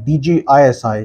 DGISI,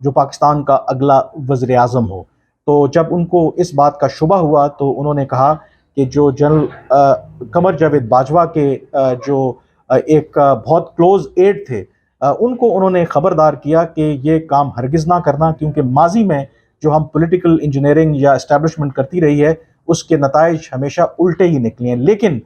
جو پاکستان کا اگلا وزیر اعظم ہو۔ تو جب ان کو اس بات کا شبہ ہوا تو انہوں نے کہا کہ جو جنرل قمر جاوید باجوہ کے جو ایک بہت کلوز ایڈ تھے، ان کو انہوں نے خبردار کیا کہ یہ کام ہرگز نہ کرنا، کیونکہ ماضی میں جو ہم پولیٹیکل انجینئرنگ یا اسٹیبلشمنٹ کرتی رہی ہے اس کے نتائج ہمیشہ الٹے ہی نکلے ہیں۔ لیکن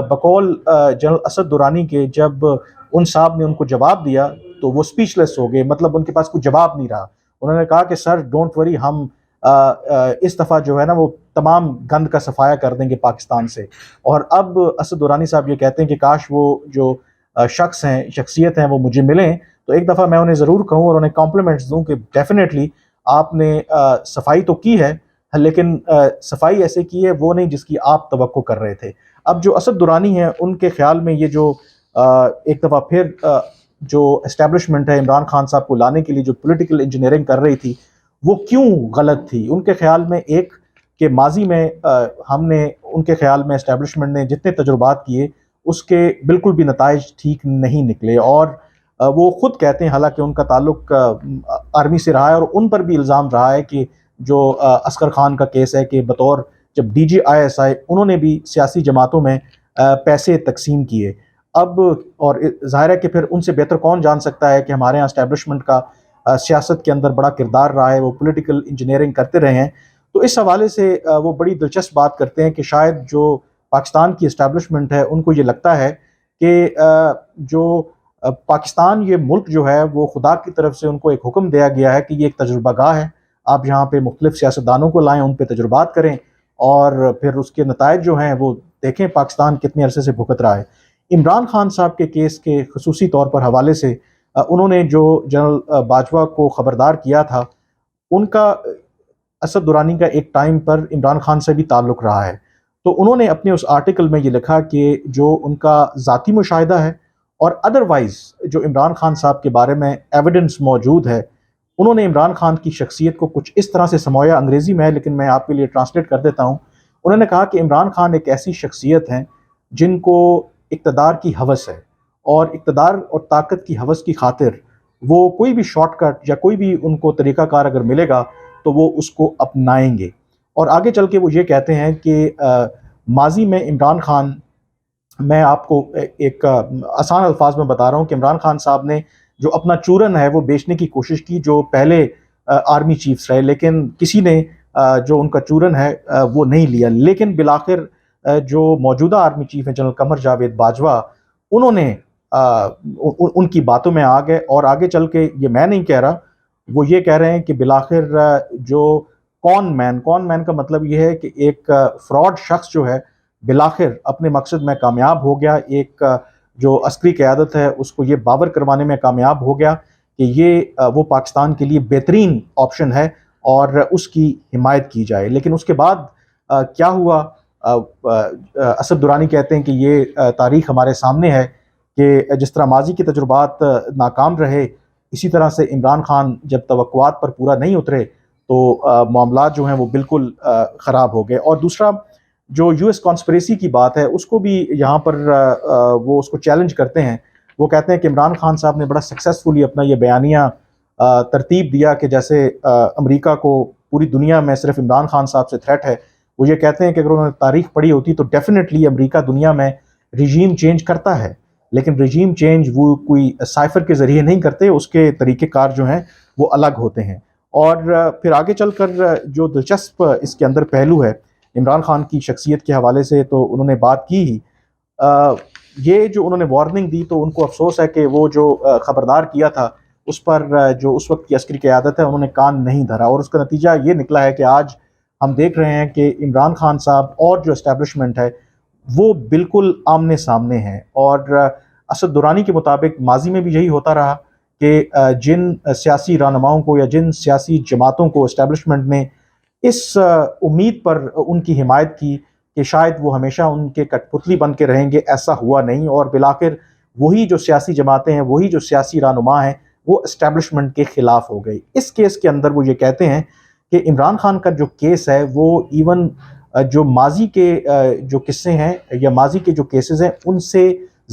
بقول جنرل اسد درانی کے جب ان صاحب نے ان کو جواب دیا تو وہ سپیچ لیس ہو گئے، مطلب ان کے پاس کوئی جواب نہیں رہا۔ انہوں نے کہا کہ سر ڈونٹ وری، ہم اس دفعہ جو ہے نا وہ تمام گند کا صفایا کر دیں گے پاکستان سے۔ اور اب اسد درانی صاحب یہ کہتے ہیں کہ کاش وہ جو شخص ہیں، شخصیت ہیں، وہ مجھے ملیں تو ایک دفعہ میں انہیں ضرور کہوں اور انہیں کمپلیمنٹس دوں کہ ڈیفینیٹلی آپ نے صفائی تو کی ہے، لیکن صفائی ایسے کی ہے وہ نہیں جس کی آپ توقع کر رہے تھے۔ اب جو اسد درانی ہیں ان کے خیال میں یہ جو ایک دفعہ پھر جو اسٹیبلشمنٹ ہے عمران خان صاحب کو لانے کے لیے جو پولیٹیکل انجینئرنگ کر رہی تھی وہ کیوں غلط تھی۔ ان کے خیال میں ایک کہ ماضی میں ہم نے ان کے خیال میں اسٹیبلشمنٹ نے جتنے تجربات کیے اس کے بالکل بھی نتائج ٹھیک نہیں نکلے، اور وہ خود کہتے ہیں، حالانکہ ان کا تعلق آرمی سے رہا ہے اور ان پر بھی الزام رہا ہے کہ جو اصغر خان کا کیس ہے کہ بطور جب D G I S I انہوں نے بھی سیاسی جماعتوں میں پیسے تقسیم کیے۔ اب اور ظاہر ہے کہ پھر ان سے بہتر کون جان سکتا ہے کہ ہمارے ہاں اسٹیبلشمنٹ کا سیاست کے اندر بڑا کردار رہا ہے، وہ پولیٹیکل انجینئرنگ کرتے رہے ہیں۔ تو اس حوالے سے وہ بڑی دلچسپ بات کرتے ہیں کہ شاید جو پاکستان کی اسٹیبلشمنٹ ہے ان کو یہ لگتا ہے کہ جو پاکستان یہ ملک جو ہے وہ خدا کی طرف سے ان کو ایک حکم دیا گیا ہے کہ یہ ایک تجربہ گاہ ہے، آپ یہاں پہ مختلف سیاستدانوں کو لائیں، ان پہ تجربات کریں اور پھر اس کے نتائج جو ہیں وہ دیکھیں پاکستان کتنے عرصے سے بھگت رہا ہے۔ عمران خان صاحب کے کیس کے خصوصی طور پر حوالے سے انہوں نے جو جنرل باجوہ کو خبردار کیا تھا، ان کا اسد درانی کا ایک ٹائم پر عمران خان سے بھی تعلق رہا ہے۔ تو انہوں نے اپنے اس آرٹیکل میں یہ لکھا کہ جو ان کا ذاتی مشاہدہ ہے اور ادروائز جو عمران خان صاحب کے بارے میں ایویڈنس موجود ہے، انہوں نے عمران خان کی شخصیت کو کچھ اس طرح سے سمویا، انگریزی میں ہے لیکن میں آپ کے لیے ٹرانسلیٹ کر دیتا ہوں۔ انہوں نے کہا کہ عمران خان ایک ایسی شخصیت ہیں جن کو اقتدار کی ہوس ہے، اور اقتدار اور طاقت کی ہوس کی خاطر وہ کوئی بھی شارٹ کٹ یا کوئی بھی ان کو طریقہ کار اگر ملے گا تو وہ اس کو اپنائیں گے۔ اور آگے چل کے وہ یہ کہتے ہیں کہ ماضی میں عمران خان، میں آپ کو ایک آسان الفاظ میں بتا رہا ہوں کہ عمران خان صاحب نے جو اپنا چورن ہے وہ بیچنے کی کوشش کی، جو پہلے آرمی چیفز رہے، لیکن کسی نے جو ان کا چورن ہے وہ نہیں لیا۔ لیکن بالآخر جو موجودہ آرمی چیف ہیں جنرل قمر جاوید باجوہ، انہوں نے ان کی باتوں میں آ گئے، اور آگے چل کے یہ میں نہیں کہہ رہا، وہ یہ کہہ رہے ہیں کہ بالآخر جو کون مین کا مطلب یہ ہے کہ ایک فراڈ شخص جو ہے بالآخر اپنے مقصد میں کامیاب ہو گیا، ایک جو عسکری قیادت ہے اس کو یہ باور کروانے میں کامیاب ہو گیا کہ یہ وہ پاکستان کے لیے بہترین آپشن ہے اور اس کی حمایت کی جائے۔ لیکن اس کے بعد کیا ہوا، اسد درانی کہتے ہیں کہ یہ تاریخ ہمارے سامنے ہے کہ جس طرح ماضی کے تجربات ناکام رہے، اسی طرح سے عمران خان جب توقعات پر پورا نہیں اترے تو معاملات جو ہیں وہ بالکل خراب ہو گئے۔ اور دوسرا جو یو ایس کانسپریسی کی بات ہے اس کو بھی یہاں پر وہ اس کو چیلنج کرتے ہیں۔ وہ کہتے ہیں کہ عمران خان صاحب نے بڑا سکسیسفلی اپنا یہ بیانیہ ترتیب دیا کہ جیسے امریکہ کو پوری دنیا میں صرف عمران خان صاحب سے تھریٹ ہے۔ وہ یہ کہتے ہیں کہ اگر انہوں نے تاریخ پڑھی ہوتی تو ڈیفینیٹلی امریکہ دنیا میں رجیم چینج کرتا ہے، لیکن رجیم چینج وہ کوئی سائفر کے ذریعے نہیں کرتے، اس کے طریقہ کار جو ہیں وہ الگ ہوتے ہیں۔ اور پھر آگے چل کر جو دلچسپ اس کے اندر پہلو ہے عمران خان کی شخصیت کے حوالے سے، تو انہوں نے بات کی ہی یہ جو انہوں نے وارننگ دی، تو ان کو افسوس ہے کہ وہ جو خبردار کیا تھا اس پر جو اس وقت کی عسکری قیادت ہے انہوں نے کان نہیں دھرا، اور اس کا نتیجہ یہ نکلا ہے کہ آج ہم دیکھ رہے ہیں کہ عمران خان صاحب اور جو اسٹیبلشمنٹ ہے وہ بالکل آمنے سامنے ہیں۔ اور اسد درانی کے مطابق ماضی میں بھی یہی ہوتا رہا کہ جن سیاسی رہنماؤں کو یا جن سیاسی جماعتوں کو اسٹیبلشمنٹ نے اس امید پر ان کی حمایت کی کہ شاید وہ ہمیشہ ان کے کٹ پتلی بن کے رہیں گے، ایسا ہوا نہیں، اور بالآخر وہی جو سیاسی جماعتیں ہیں، وہی جو سیاسی رہنما ہیں، وہ اسٹیبلشمنٹ کے خلاف ہو گئی۔ اس کیس کے اندر وہ یہ کہتے ہیں کہ عمران خان کا جو کیس ہے وہ ایون جو ماضی کے جو قصے ہیں یا ماضی کے جو کیسز ہیں ان سے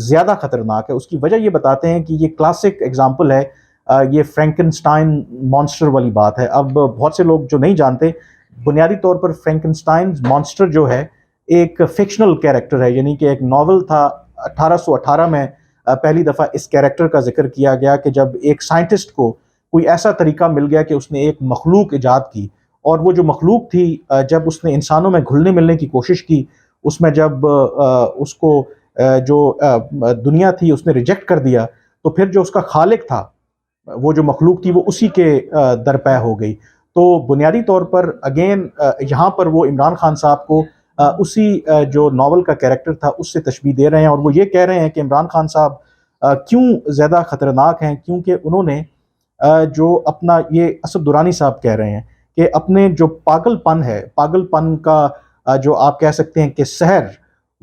زیادہ خطرناک ہے۔ اس کی وجہ یہ بتاتے ہیں کہ یہ کلاسک ایگزامپل ہے یہ فرینکنسٹائن مانسٹر والی بات ہے. اب بہت سے لوگ جو نہیں جانتے، بنیادی طور پر فرینکنسٹائن مانسٹر جو ہے ایک فکشنل کیریکٹر ہے، یعنی کہ ایک ناول تھا 1818 میں پہلی دفعہ اس کیریکٹر کا ذکر کیا گیا کہ جب ایک سائنٹسٹ کو کوئی ایسا طریقہ مل گیا کہ اس نے ایک مخلوق ایجاد کی، اور وہ جو مخلوق تھی جب اس نے انسانوں میں گھلنے ملنے کی کوشش کی، اس میں جب اس کو جو دنیا تھی اس نے ریجیکٹ کر دیا، تو پھر جو اس کا خالق تھا، وہ جو مخلوق تھی وہ اسی کے درپے ہو گئی. تو بنیادی طور پر اگین یہاں پر وہ عمران خان صاحب کو اسی جو ناول کا کیریکٹر تھا اس سے تشبیہ دے رہے ہیں، اور وہ یہ کہہ رہے ہیں کہ عمران خان صاحب کیوں زیادہ خطرناک ہیں، کیونکہ انہوں نے جو اپنا، یہ اسد درانی صاحب کہہ رہے ہیں کہ اپنے جو پاگل پن ہے، پاگل پن کا جو آپ کہہ سکتے ہیں کہ سحر،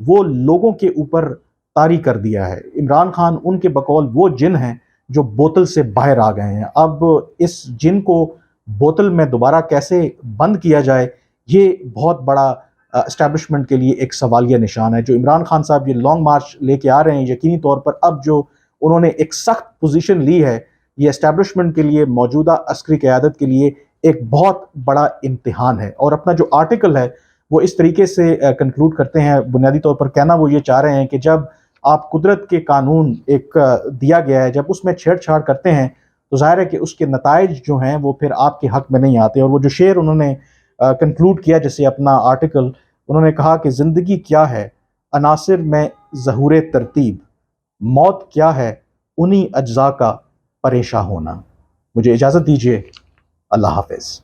وہ لوگوں کے اوپر طاری کر دیا ہے. عمران خان ان کے بقول وہ جن ہیں جو بوتل سے باہر آ گئے ہیں. اب اس جن کو بوتل میں دوبارہ کیسے بند کیا جائے، یہ بہت بڑا اسٹیبلشمنٹ کے لیے ایک سوالیہ نشان ہے. جو عمران خان صاحب یہ لانگ مارچ لے کے آ رہے ہیں، یقینی طور پر اب جو انہوں نے ایک سخت پوزیشن لی ہے، یہ اسٹیبلشمنٹ کے لیے، موجودہ عسکری قیادت کے لیے ایک بہت بڑا امتحان ہے. اور اپنا جو آرٹیکل ہے وہ اس طریقے سے کنکلوڈ کرتے ہیں، بنیادی طور پر کہنا وہ یہ چاہ رہے ہیں کہ جب آپ قدرت کے قانون ایک دیا گیا ہے، جب اس میں چھیڑ چھاڑ کرتے ہیں تو ظاہر ہے کہ اس کے نتائج جو ہیں وہ پھر آپ کے حق میں نہیں آتے. اور وہ جو شعر انہوں نے کنکلوڈ کیا جیسے اپنا آرٹیکل، انہوں نے کہا کہ زندگی کیا ہے عناصر میں ظہور ترتیب، موت کیا ہے انہی اجزاء کا پریشاں ہونا. مجھے اجازت دیجیے، اللہ حافظ.